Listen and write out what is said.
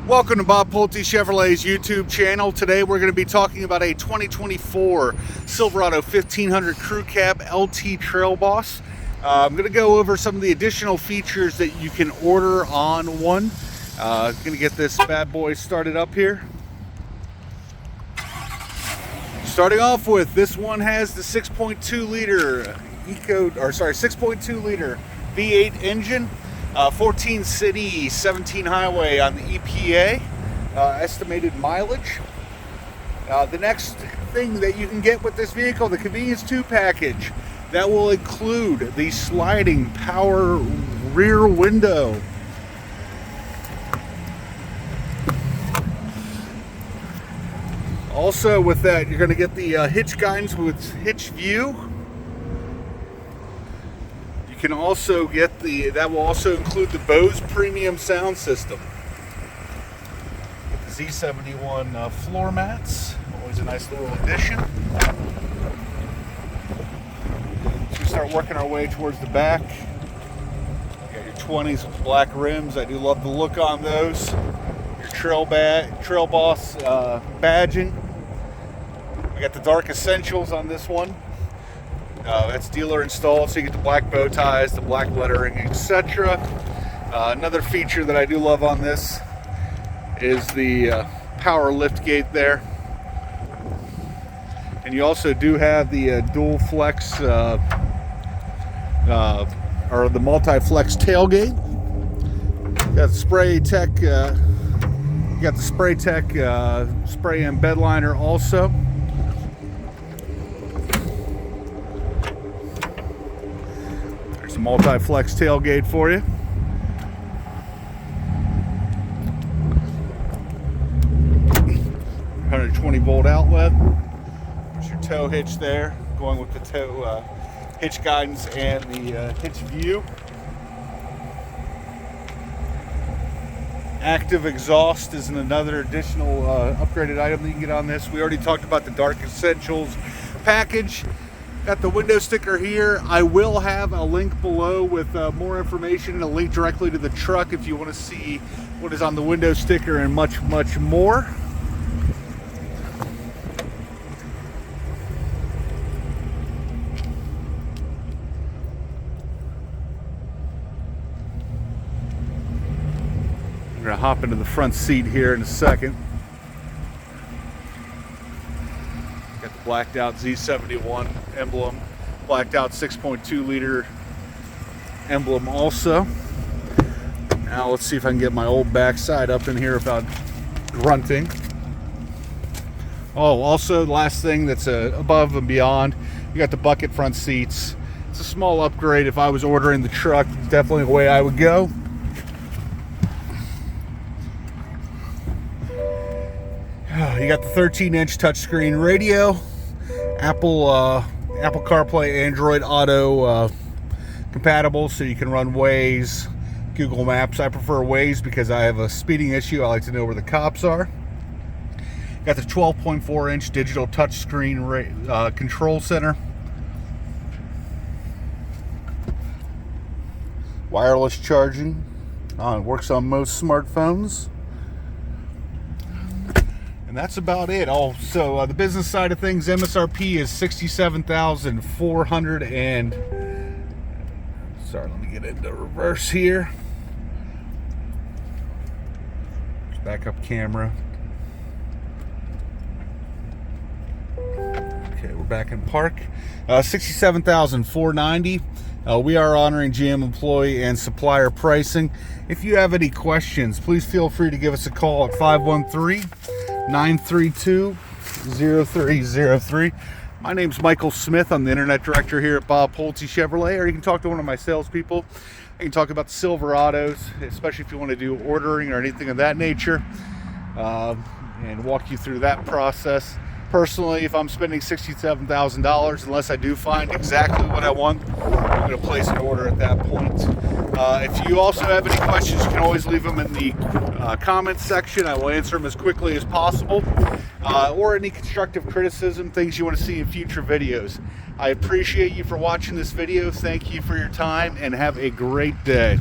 Welcome to Bob Pulte Chevrolet's YouTube channel. Today we're going to be talking about a 2024 Silverado 1500 Crew Cab LT Trail Boss. I'm going to go over some of the additional features that you can order on one. Going to get this bad boy started up here. Starting off with, this one has the 6.2 liter 6.2 liter V8 engine. 14 city, 17 highway on the EPA, estimated mileage. The next thing that you can get with this vehicle, the Convenience 2 package, that will include the sliding power rear window. Also with that, you're going to get the hitch guidance with hitch view. You can also get that will also include the Bose premium sound system. Get the Z71 floor mats, always a nice little addition. So we start working our way towards the back. You got your 20s with black rims. I do love the look on those. Your Trail Boss badging. We got the dark essentials on this one. That's dealer installed, so you get the black bow ties, the black lettering, etc. Another feature that I do love on this is the power lift gate there. And you also do have the dual flex or the multi-flex tailgate. You got the Spray Tech, spray and bed liner also. There's a multi-flex tailgate for you. .120 outlet. There's your tow hitch there, going with the tow hitch guidance and the hitch view. Active exhaust is another additional upgraded item that you can get on this. We already talked about the Dark Essentials package. Got the window sticker here. I will have a link below with more information and a link directly to the truck if you want to see what is on the window sticker and much, much more. We're going to hop into the front seat here in a second. Got the blacked out Z71 emblem, blacked out 6.2 liter emblem also. Now let's see if I can get my old backside up in here without grunting. Oh, also the last thing that's above and beyond, you got the bucket front seats. It's a small upgrade. If I was ordering the truck, it's definitely the way I would go. You got the 13-inch touchscreen radio, Apple CarPlay, Android Auto compatible, so you can run Waze, Google Maps. I prefer Waze because I have a speeding issue. I like to know where the cops are. Got the 12.4-inch digital touchscreen control center. Wireless charging. It works on most smartphones. And that's about it. Also, the business side of things, MSRP is $67,400 and sorry, let me get into reverse here. Backup camera. Okay, we're back in park. $67,490. We are honoring GM employee and supplier pricing. If you have any questions, please feel free to give us a call at 513-932-0303. My name's Michael Smith. I'm the internet director here at Bob Pulte Chevrolet, or you can talk to one of my salespeople. I can talk about the Silverados, especially if you want to do ordering or anything of that nature, and walk you through that process. Personally, if I'm spending $67,000, unless I do find exactly what I want, I'm going to place an order at that point. If you also have any questions, you can always leave them in the comments section. I will answer them as quickly as possible. Or any constructive criticism, things you want to see in future videos. I appreciate you for watching this video. Thank you for your time, and have a great day.